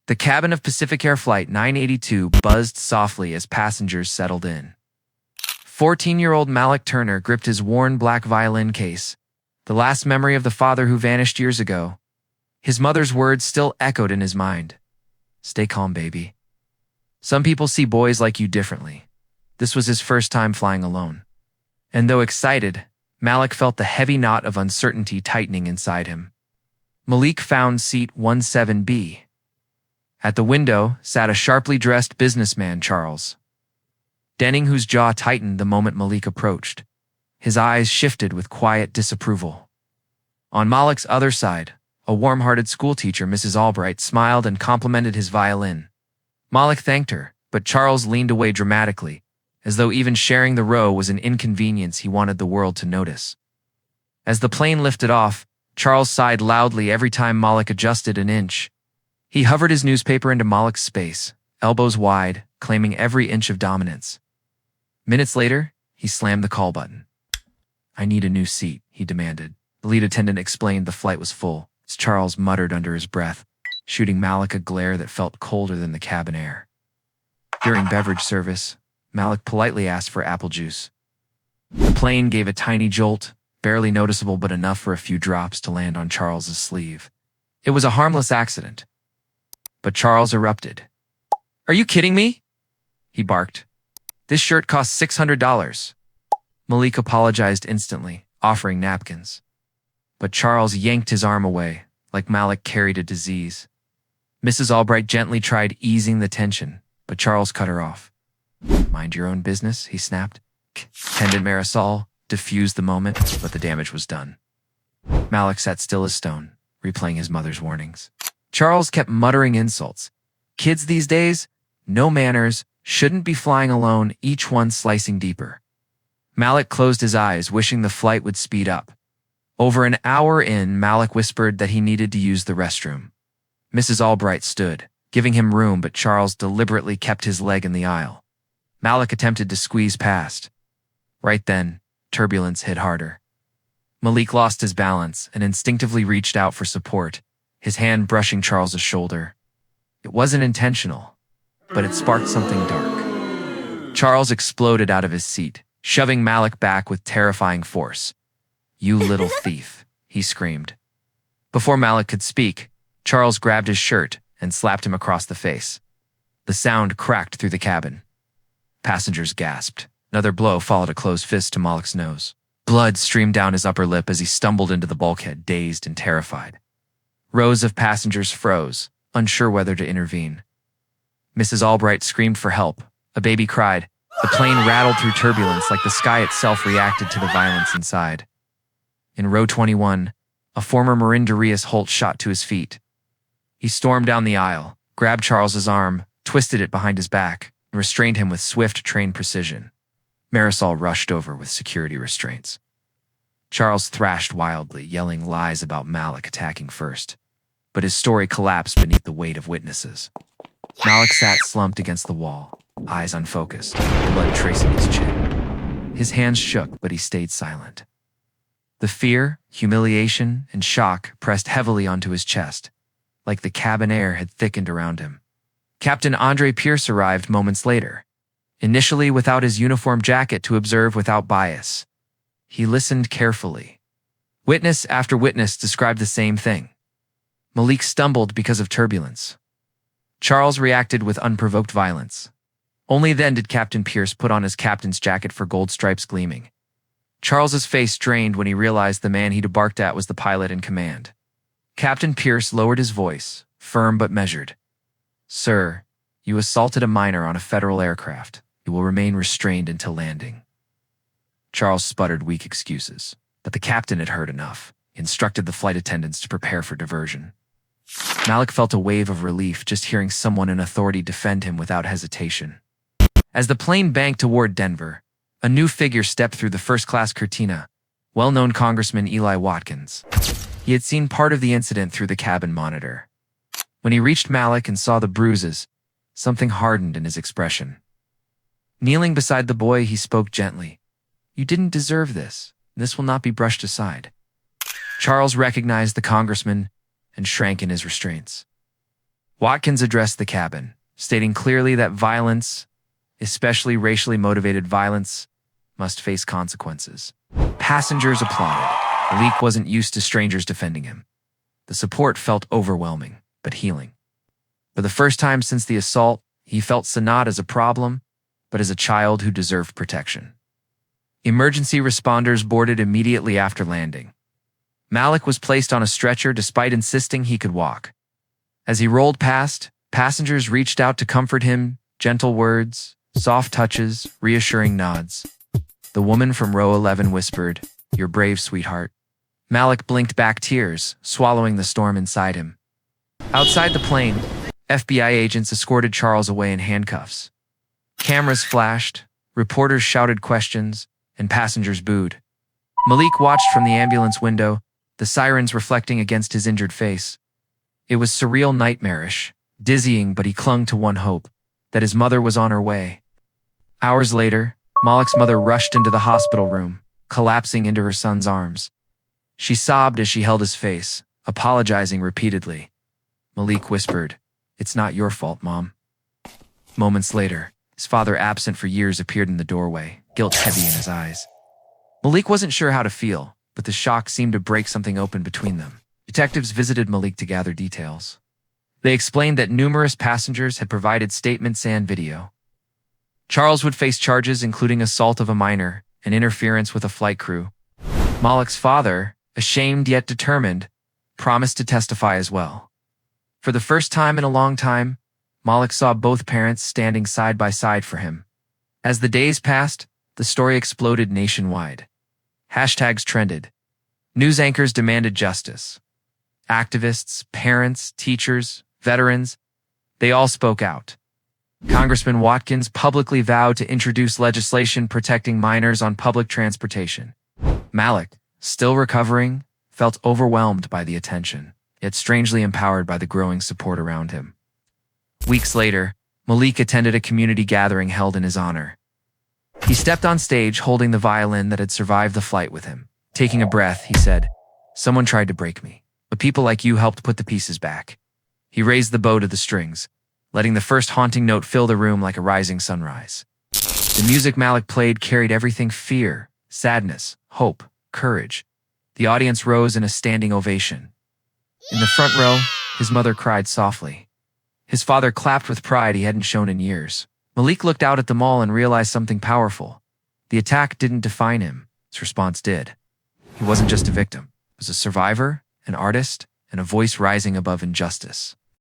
The cabin of Pacific Air Flight 982 buzzed softly as passengers settled in. 14-year-old Malik Turner gripped his worn black violin case, the last memory of the father who vanished years ago. His mother's words still echoed in his mind. "Stay calm, baby. Some people see boys like you differently." This was his first time flying alone. And though excited, Malik felt the heavy knot of uncertainty tightening inside him. Malik found seat 17B. At the window sat a sharply dressed businessman, Charles Denning, whose jaw tightened the moment Malik approached. His eyes shifted with quiet disapproval. On Malik's other side, a warm-hearted schoolteacher, Mrs. Albright, smiled and complimented his violin. Malik thanked her, but Charles leaned away dramatically, as though even sharing the row was an inconvenience he wanted the world to notice. As the plane lifted off, Charles sighed loudly every time Malik adjusted an inch. He hovered his newspaper into Malik's space, elbows wide, claiming every inch of dominance. Minutes later, he slammed the call button. "I need a new seat," he demanded. The lead attendant explained the flight was full, as Charles muttered under his breath, shooting Malik a glare that felt colder than the cabin air. During beverage service, Malik politely asked for apple juice. The plane gave a tiny jolt, barely noticeable but enough for a few drops to land on Charles's sleeve. It was a harmless accident. But Charles erupted. "Are you kidding me?" he barked. "This shirt costs $600. Malik apologized instantly, offering napkins. But Charles yanked his arm away, like Malik carried a disease. Mrs. Albright gently tried easing the tension, but Charles cut her off. "Mind your own business," he snapped. Attendant Marisol diffused the moment, but the damage was done. Malik sat still as stone, replaying his mother's warnings. Charles kept muttering insults. Kids these days, no manners, shouldn't be flying alone, each one slicing deeper. Malik closed his eyes, wishing the flight would speed up. Over an hour in, Malik whispered that he needed to use the restroom. Mrs. Albright stood, giving him room, but Charles deliberately kept his leg in the aisle. Malik attempted to squeeze past. Right then, turbulence hit harder. Malik lost his balance and instinctively reached out for support, his hand brushing Charles's shoulder. It wasn't intentional, but it sparked something dark. Charles exploded out of his seat, shoving Malik back with terrifying force. "You little thief," he screamed. Before Malik could speak, Charles grabbed his shirt and slapped him across the face. The sound cracked through the cabin. Passengers gasped. Another blow followed a closed fist to Malik's nose. Blood streamed down his upper lip as he stumbled into the bulkhead, dazed and terrified. Rows of passengers froze, unsure whether to intervene. Mrs. Albright screamed for help. A baby cried. The plane rattled through turbulence like the sky itself reacted to the violence inside. In row 21, a former Marine Darius Holt shot to his feet. He stormed down the aisle, grabbed Charles's arm, twisted it behind his back, and restrained him with swift, trained precision. Marisol rushed over with security restraints. Charles thrashed wildly, yelling lies about Malik attacking first. But his story collapsed beneath the weight of witnesses. Malik sat slumped against the wall, eyes unfocused, blood tracing his chin. His hands shook, but he stayed silent. The fear, humiliation, and shock pressed heavily onto his chest, like the cabin air had thickened around him. Captain Andre Pierce arrived moments later, initially without his uniform jacket to observe without bias. He listened carefully. Witness after witness described the same thing. Malik stumbled because of turbulence. Charles reacted with unprovoked violence. Only then did Captain Pierce put on his captain's jacket for gold stripes gleaming. Charles's face drained when he realized the man he'd barked at was the pilot in command. Captain Pierce lowered his voice, firm but measured. "Sir, you assaulted a minor on a federal aircraft. You will remain restrained until landing." Charles sputtered weak excuses, but the captain had heard enough. He instructed the flight attendants to prepare for diversion. Malik felt a wave of relief just hearing someone in authority defend him without hesitation. As the plane banked toward Denver, a new figure stepped through the first-class cortina, well-known Congressman Eli Watkins. He had seen part of the incident through the cabin monitor. When he reached Malik and saw the bruises, something hardened in his expression. Kneeling beside the boy, he spoke gently. "You didn't deserve this. This will not be brushed aside." Charles recognized the congressman and shrank in his restraints. Watkins addressed the cabin, stating clearly that violence, especially racially motivated violence, must face consequences. Passengers applauded. Malik wasn't used to strangers defending him. The support felt overwhelming, but healing. For the first time since the assault, he felt Sa not as a problem, but as a child who deserved protection. Emergency responders boarded immediately after landing. Malik was placed on a stretcher despite insisting he could walk. As he rolled past, passengers reached out to comfort him, gentle words, soft touches, reassuring nods. The woman from row 11 whispered, "You're brave, sweetheart." Malik blinked back tears, swallowing the storm inside him. Outside the plane, FBI agents escorted Charles away in handcuffs. Cameras flashed, reporters shouted questions, and passengers booed. Malik watched from the ambulance window, the sirens reflecting against his injured face. It was surreal, nightmarish, dizzying, but he clung to one hope, that his mother was on her way. Hours later, Malik's mother rushed into the hospital room, collapsing into her son's arms. She sobbed as she held his face, apologizing repeatedly. Malik whispered, "It's not your fault, Mom." Moments later, his father, absent for years, appeared in the doorway, guilt heavy in his eyes. Malik wasn't sure how to feel, but the shock seemed to break something open between them. Detectives visited Malik to gather details. They explained that numerous passengers had provided statements and video. Charles would face charges including assault of a minor and interference with a flight crew. Malik's father, ashamed yet determined, promised to testify as well. For the first time in a long time, Malik saw both parents standing side by side for him. As the days passed, the story exploded nationwide. Hashtags trended. News anchors demanded justice. Activists, parents, teachers, veterans, they all spoke out. Congressman Watkins publicly vowed to introduce legislation protecting minors on public transportation. Malik, still recovering, felt overwhelmed by the attention, yet strangely empowered by the growing support around him. Weeks later, Malik attended a community gathering held in his honor. He stepped on stage holding the violin that had survived the flight with him. Taking a breath, he said, "Someone tried to break me, but people like you helped put the pieces back." He raised the bow to the strings, letting the first haunting note fill the room like a rising sunrise. The music Malik played carried everything: fear, sadness, hope, courage. The audience rose in a standing ovation. In the front row, his mother cried softly. His father clapped with pride he hadn't shown in years. Malik looked out at them all and realized something powerful. The attack didn't define him. His response did. He wasn't just a victim. He was a survivor, an artist, and a voice rising above injustice.